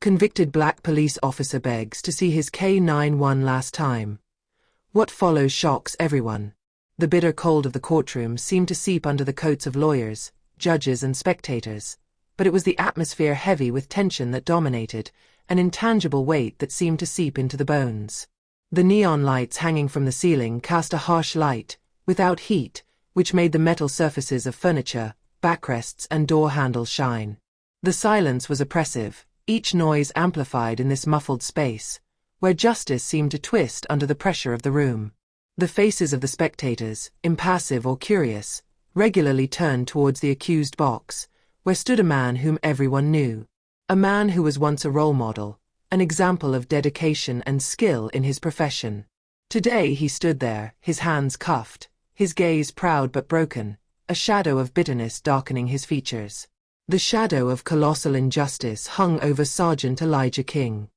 Convicted black police officer begs to see his K9 one last time. What follows shocks everyone. The bitter cold of the courtroom seemed to seep under the coats of lawyers, judges and spectators, but it was the atmosphere heavy with tension that dominated, an intangible weight that seemed to seep into the bones. The neon lights hanging from the ceiling cast a harsh light, without heat, which made the metal surfaces of furniture, backrests and door handles shine. The silence was oppressive, each noise amplified in this muffled space, where justice seemed to twist under the pressure of the room. The faces of the spectators, impassive or curious, regularly turned towards the accused box, where stood a man whom everyone knew. A man who was once a role model, an example of dedication and skill in his profession. Today he stood there, his hands cuffed, his gaze proud but broken, a shadow of bitterness darkening his features. The shadow of colossal injustice hung over Sergeant Elijah King.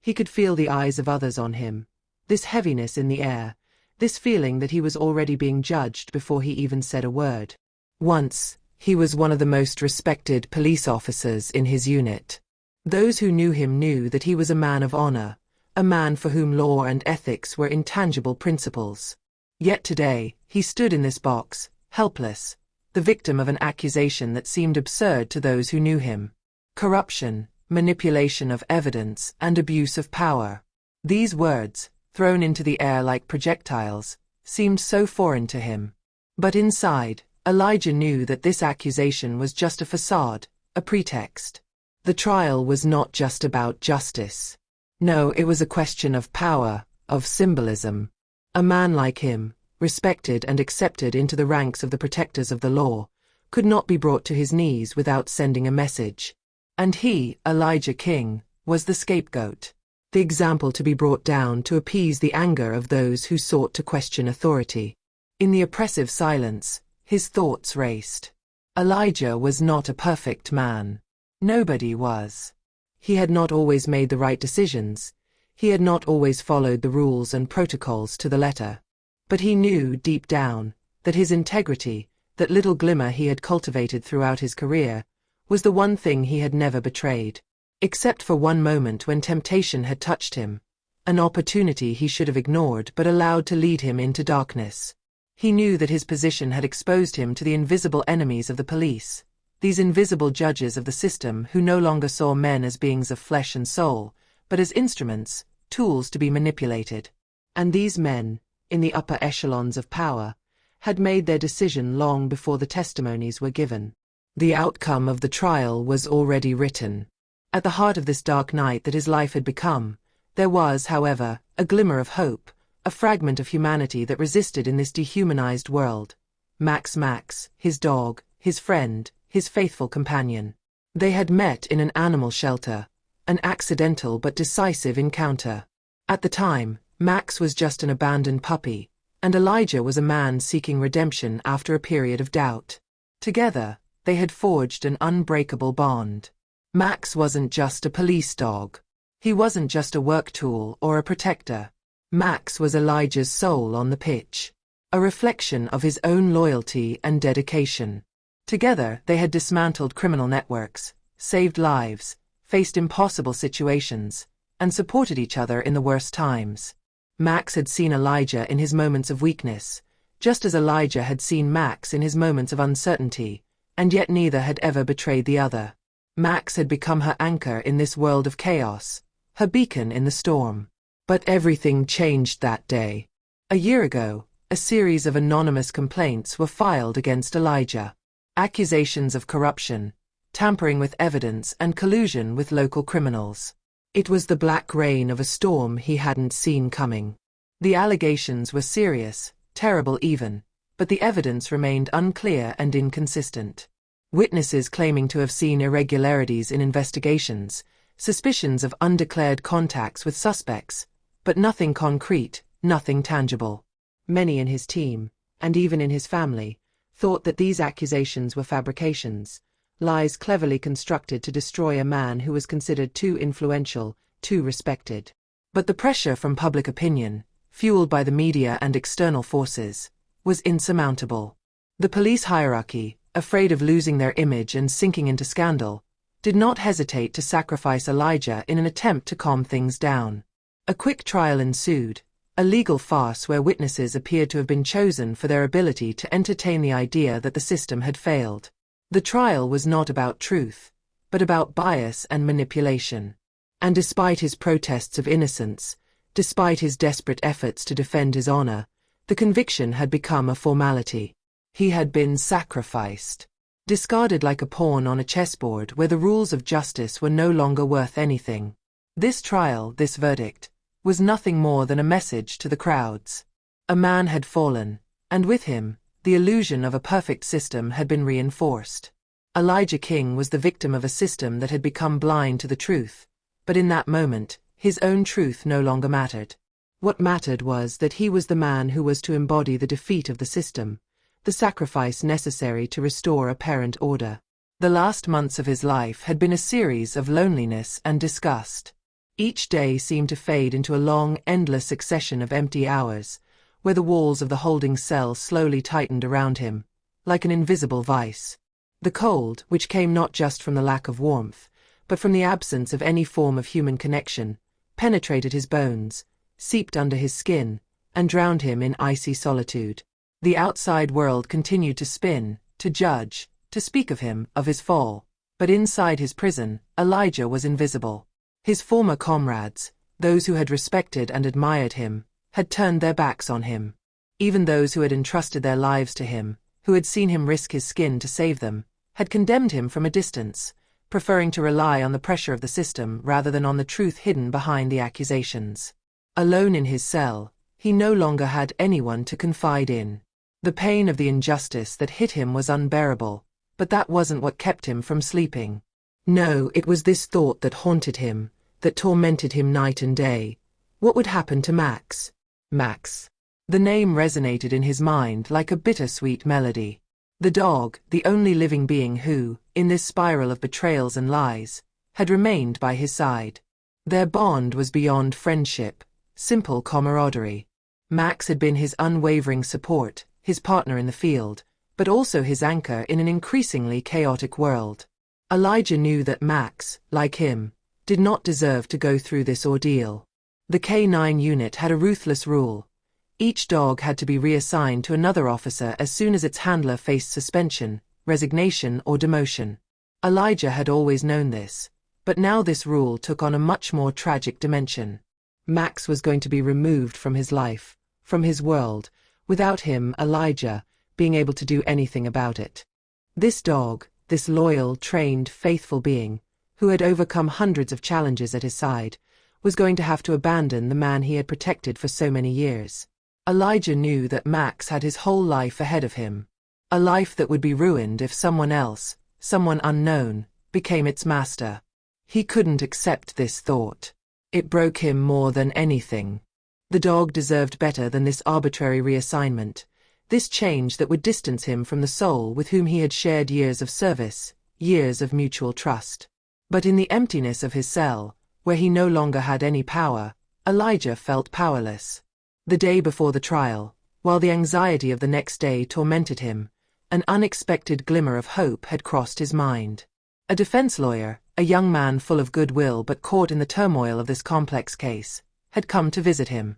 He could feel the eyes of others on him, this heaviness in the air, this feeling that he was already being judged before he even said a word. Once, he was one of the most respected police officers in his unit. Those who knew him knew that he was a man of honor, a man for whom law and ethics were intangible principles. Yet today, he stood in this box, helpless, the victim of an accusation that seemed absurd to those who knew him. Corruption, manipulation of evidence, and abuse of power. These words, thrown into the air like projectiles, seemed so foreign to him. But inside, Elijah knew that this accusation was just a facade, a pretext. The trial was not just about justice. No, it was a question of power, of symbolism. A man like him, respected and accepted into the ranks of the protectors of the law, could not be brought to his knees without sending a message. And he, Elijah King, was the scapegoat. The example to be brought down to appease the anger of those who sought to question authority. In the oppressive silence, his thoughts raced. Elijah was not a perfect man. Nobody was. He had not always made the right decisions. He had not always followed the rules and protocols to the letter. But he knew deep down that his integrity, that little glimmer he had cultivated throughout his career, was the one thing he had never betrayed. Except for one moment when temptation had touched him, an opportunity he should have ignored but allowed to lead him into darkness. He knew that his position had exposed him to the invisible enemies of the police, these invisible judges of the system who no longer saw men as beings of flesh and soul, but as instruments, tools to be manipulated. And these men, in the upper echelons of power, had made their decision long before the testimonies were given. The outcome of the trial was already written. At the heart of this dark night that his life had become, there was, however, a glimmer of hope, a fragment of humanity that resisted in this dehumanized world. Max, his dog, his friend, his faithful companion. They had met in an animal shelter, an accidental but decisive encounter. At the time, Max was just an abandoned puppy, and Elijah was a man seeking redemption after a period of doubt. Together, they had forged an unbreakable bond. Max wasn't just a police dog. He wasn't just a work tool or a protector. Max was Elijah's soul on the pitch, a reflection of his own loyalty and dedication. Together, they had dismantled criminal networks, saved lives, faced impossible situations, and supported each other in the worst times. Max had seen Elijah in his moments of weakness, just as Elijah had seen Max in his moments of uncertainty, and yet neither had ever betrayed the other. Max had become her anchor in this world of chaos, her beacon in the storm. But everything changed that day. A year ago, a series of anonymous complaints were filed against Elijah. Accusations of corruption, tampering with evidence and collusion with local criminals. It was the black rain of a storm he hadn't seen coming. The allegations were serious, terrible even, but the evidence remained unclear and inconsistent. Witnesses claiming to have seen irregularities in investigations, suspicions of undeclared contacts with suspects, but nothing concrete, nothing tangible. Many in his team, and even in his family, thought that these accusations were fabrications, lies cleverly constructed to destroy a man who was considered too influential, too respected. But the pressure from public opinion, fueled by the media and external forces, was insurmountable. The police hierarchy, afraid of losing their image and sinking into scandal, did not hesitate to sacrifice Elijah in an attempt to calm things down. A quick trial ensued, a legal farce where witnesses appeared to have been chosen for their ability to entertain the idea that the system had failed. The trial was not about truth, but about bias and manipulation. And despite his protests of innocence, despite his desperate efforts to defend his honor, the conviction had become a formality. He had been sacrificed, discarded like a pawn on a chessboard where the rules of justice were no longer worth anything. This trial, this verdict, was nothing more than a message to the crowds. A man had fallen, and with him, the illusion of a perfect system had been reinforced. Elijah King was the victim of a system that had become blind to the truth, but in that moment, his own truth no longer mattered. What mattered was that he was the man who was to embody the defeat of the system, the sacrifice necessary to restore apparent order. The last months of his life had been a series of loneliness and disgust. Each day seemed to fade into a long, endless succession of empty hours, where the walls of the holding cell slowly tightened around him, like an invisible vice. The cold, which came not just from the lack of warmth, but from the absence of any form of human connection, penetrated his bones, seeped under his skin, and drowned him in icy solitude. The outside world continued to spin, to judge, to speak of him, of his fall. But inside his prison, Elijah was invisible. His former comrades, those who had respected and admired him, had turned their backs on him. Even those who had entrusted their lives to him, who had seen him risk his skin to save them, had condemned him from a distance, preferring to rely on the pressure of the system rather than on the truth hidden behind the accusations. Alone in his cell, he no longer had anyone to confide in. The pain of the injustice that hit him was unbearable, but that wasn't what kept him from sleeping. No, it was this thought that haunted him, that tormented him night and day. What would happen to Max? Max. The name resonated in his mind like a bittersweet melody. The dog, the only living being who, in this spiral of betrayals and lies, had remained by his side. Their bond was beyond friendship, simple camaraderie. Max had been his unwavering support, his partner in the field, but also his anchor in an increasingly chaotic world. Elijah knew that Max, like him, did not deserve to go through this ordeal. The K9 unit had a ruthless rule. Each dog had to be reassigned to another officer as soon as its handler faced suspension, resignation, or demotion. Elijah had always known this, but now this rule took on a much more tragic dimension. Max was going to be removed from his life, from his world, without him, Elijah, being able to do anything about it. This dog, this loyal, trained, faithful being, who had overcome hundreds of challenges at his side, was going to have to abandon the man he had protected for so many years. Elijah knew that Max had his whole life ahead of him. A life that would be ruined if someone else, someone unknown, became its master. He couldn't accept this thought. It broke him more than anything. The dog deserved better than this arbitrary reassignment, this change that would distance him from the soul with whom he had shared years of service, years of mutual trust. But in the emptiness of his cell, where he no longer had any power, Elijah felt powerless. The day before the trial, while the anxiety of the next day tormented him, an unexpected glimmer of hope had crossed his mind. A defense lawyer, a young man full of goodwill but caught in the turmoil of this complex case, had come to visit him.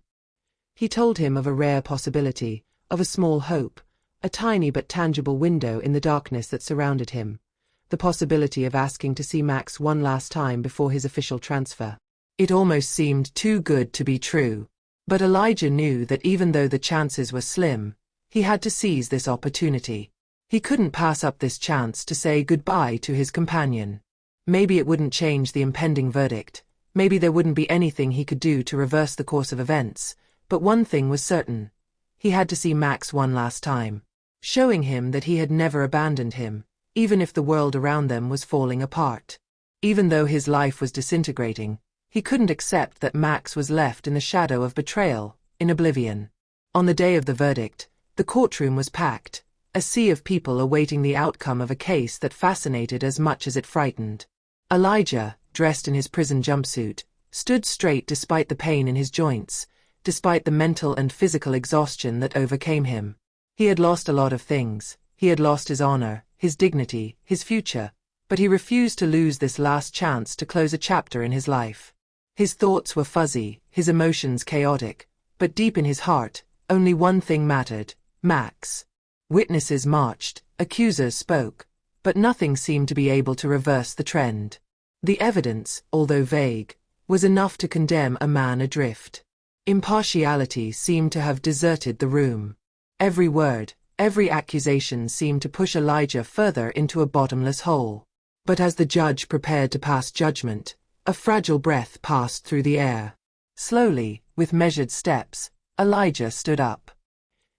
He told him of a rare possibility, of a small hope, a tiny but tangible window in the darkness that surrounded him, the possibility of asking to see Max one last time before his official transfer. It almost seemed too good to be true. But Elijah knew that even though the chances were slim, he had to seize this opportunity. He couldn't pass up this chance to say goodbye to his companion. Maybe it wouldn't change the impending verdict, maybe there wouldn't be anything he could do to reverse the course of events, but one thing was certain. He had to see Max one last time, showing him that he had never abandoned him, even if the world around them was falling apart. Even though his life was disintegrating, he couldn't accept that Max was left in the shadow of betrayal, in oblivion. On the day of the verdict, the courtroom was packed, a sea of people awaiting the outcome of a case that fascinated as much as it frightened. Elijah, dressed in his prison jumpsuit, stood straight despite the pain in his joints, despite the mental and physical exhaustion that overcame him. He had lost a lot of things. He had lost his honor, his dignity, his future, but he refused to lose this last chance to close a chapter in his life. His thoughts were fuzzy, his emotions chaotic, but deep in his heart, only one thing mattered: Max. Witnesses marched, accusers spoke, but nothing seemed to be able to reverse the trend. The evidence, although vague, was enough to condemn a man adrift. Impartiality seemed to have deserted the room. Every word, every accusation seemed to push Elijah further into a bottomless hole. But as the judge prepared to pass judgment, a fragile breath passed through the air. Slowly, with measured steps, Elijah stood up.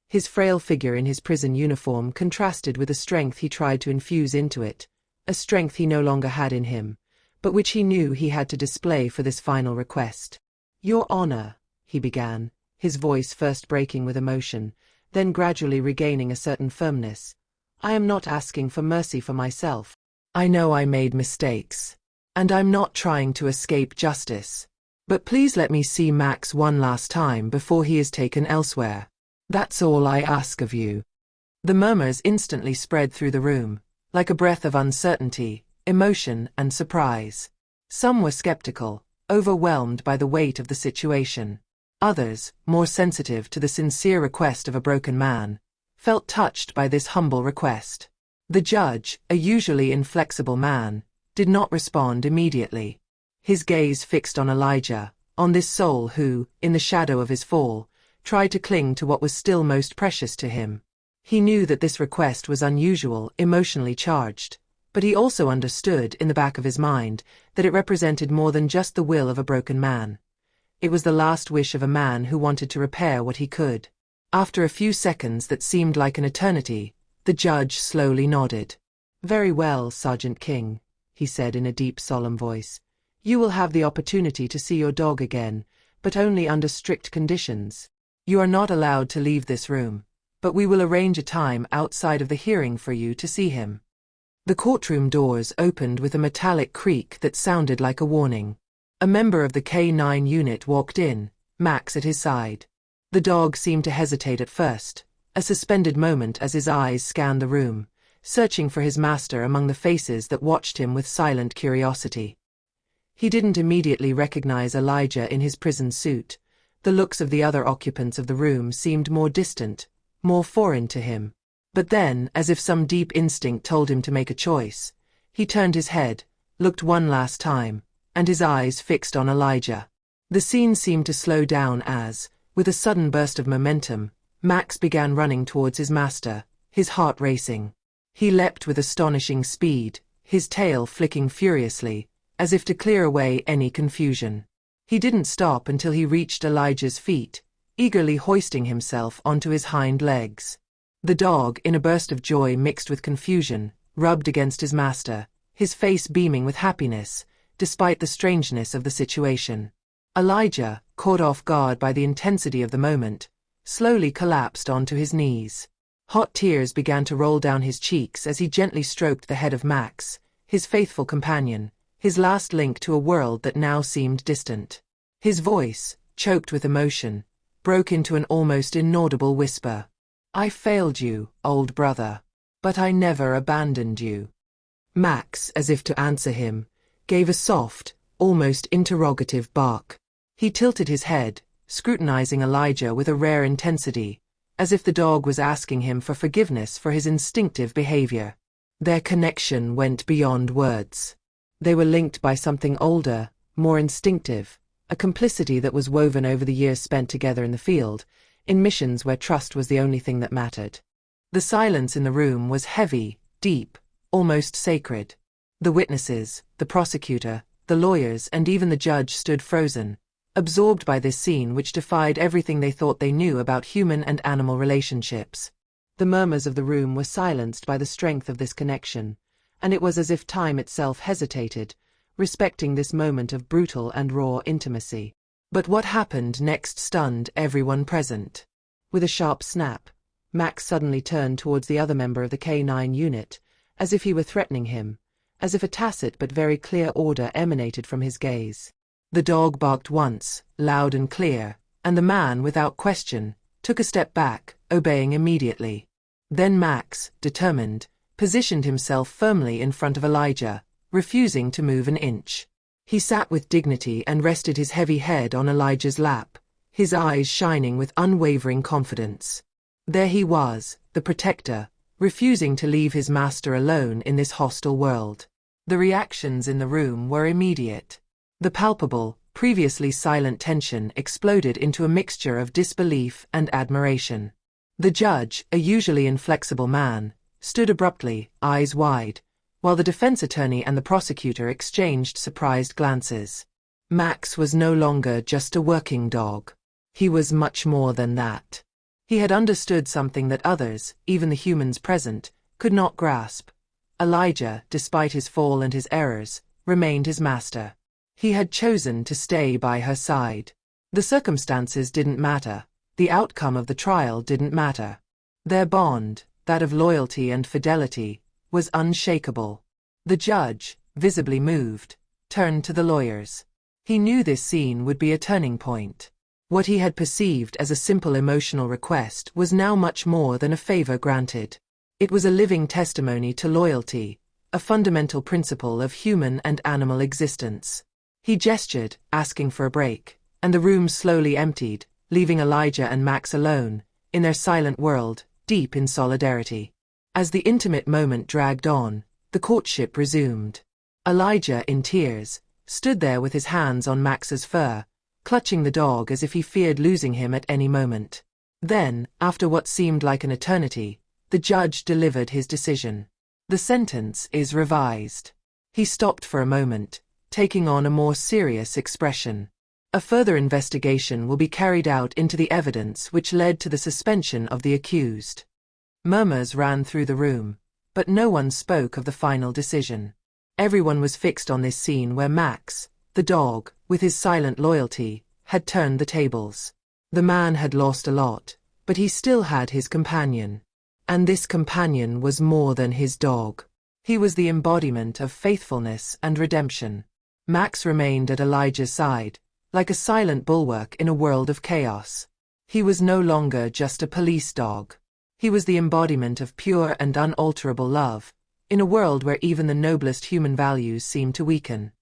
His frail figure in his prison uniform contrasted with the strength he tried to infuse into it, a strength he no longer had in him, but which he knew he had to display for this final request. "Your Honor," he began, his voice first breaking with emotion, then gradually regaining a certain firmness, "I am not asking for mercy for myself. I know I made mistakes, and I'm not trying to escape justice. But please let me see Max one last time before he is taken elsewhere. That's all I ask of you." The murmurs instantly spread through the room, like a breath of uncertainty, emotion, and surprise. Some were skeptical, overwhelmed by the weight of the situation. Others, more sensitive to the sincere request of a broken man, felt touched by this humble request. The judge, a usually inflexible man, did not respond immediately. His gaze fixed on Elijah, on this soul who, in the shadow of his fall, tried to cling to what was still most precious to him. He knew that this request was unusual, emotionally charged, but he also understood in the back of his mind that it represented more than just the will of a broken man. It was the last wish of a man who wanted to repair what he could. After a few seconds that seemed like an eternity, the judge slowly nodded. "Very well, Sergeant King," he said in a deep, solemn voice. "You will have the opportunity to see your dog again, but only under strict conditions. You are not allowed to leave this room, but we will arrange a time outside of the hearing for you to see him." The courtroom doors opened with a metallic creak that sounded like a warning. A member of the K9 unit walked in, Max at his side. The dog seemed to hesitate at first, a suspended moment as his eyes scanned the room, searching for his master among the faces that watched him with silent curiosity. He didn't immediately recognize Elijah in his prison suit. The looks of the other occupants of the room seemed more distant, more foreign to him. But then, as if some deep instinct told him to make a choice, he turned his head, looked one last time, and his eyes fixed on Elijah. The scene seemed to slow down as, with a sudden burst of momentum, Max began running towards his master, his heart racing. He leapt with astonishing speed, his tail flicking furiously, as if to clear away any confusion. He didn't stop until he reached Elijah's feet, eagerly hoisting himself onto his hind legs. The dog, in a burst of joy mixed with confusion, rubbed against his master, his face beaming with happiness, despite the strangeness of the situation. Elijah, caught off guard by the intensity of the moment, slowly collapsed onto his knees. Hot tears began to roll down his cheeks as he gently stroked the head of Max, his faithful companion, his last link to a world that now seemed distant. His voice, choked with emotion, broke into an almost inaudible whisper. "I failed you, old brother. But I never abandoned you." Max, as if to answer him, gave a soft, almost interrogative bark. He tilted his head, scrutinizing Elijah with a rare intensity, as if the dog was asking him for forgiveness for his instinctive behavior. Their connection went beyond words. They were linked by something older, more instinctive, a complicity that was woven over the years spent together in the field, in missions where trust was the only thing that mattered. The silence in the room was heavy, deep, almost sacred. The witnesses, the prosecutor, the lawyers, and even the judge stood frozen, absorbed by this scene which defied everything they thought they knew about human and animal relationships. The murmurs of the room were silenced by the strength of this connection, and it was as if time itself hesitated, respecting this moment of brutal and raw intimacy. But what happened next stunned everyone present. With a sharp snap, Max suddenly turned towards the other member of the K9 unit, as if he were threatening him, as if a tacit but very clear order emanated from his gaze. The dog barked once, loud and clear, and the man, without question, took a step back, obeying immediately. Then Max, determined, positioned himself firmly in front of Elijah, refusing to move an inch. He sat with dignity and rested his heavy head on Elijah's lap, his eyes shining with unwavering confidence. There he was, the protector, refusing to leave his master alone in this hostile world. The reactions in the room were immediate. The palpable, previously silent tension exploded into a mixture of disbelief and admiration. The judge, a usually inflexible man, stood abruptly, eyes wide, while the defense attorney and the prosecutor exchanged surprised glances. Max was no longer just a working dog. He was much more than that. He had understood something that others, even the humans present, could not grasp. Elijah, despite his fall and his errors, remained his master. He had chosen to stay by her side. The circumstances didn't matter. The outcome of the trial didn't matter. Their bond, that of loyalty and fidelity, was unshakable. The judge, visibly moved, turned to the lawyers. He knew this scene would be a turning point. What he had perceived as a simple emotional request was now much more than a favor granted. It was a living testimony to loyalty, a fundamental principle of human and animal existence. He gestured, asking for a break, and the room slowly emptied, leaving Elijah and Max alone, in their silent world, deep in solidarity. As the intimate moment dragged on, the courtship resumed. Elijah, in tears, stood there with his hands on Max's fur, clutching the dog as if he feared losing him at any moment. Then, after what seemed like an eternity, the judge delivered his decision. The sentence is revised. He stopped for a moment, taking on a more serious expression. A further investigation will be carried out into the evidence which led to the suspension of the accused. Murmurs ran through the room, but no one spoke of the final decision. Everyone was fixed on this scene where Max, the dog, with his silent loyalty, had turned the tables. The man had lost a lot, but he still had his companion. And this companion was more than his dog. He was the embodiment of faithfulness and redemption. Max remained at Elijah's side, like a silent bulwark in a world of chaos. He was no longer just a police dog. He was the embodiment of pure and unalterable love, in a world where even the noblest human values seemed to weaken.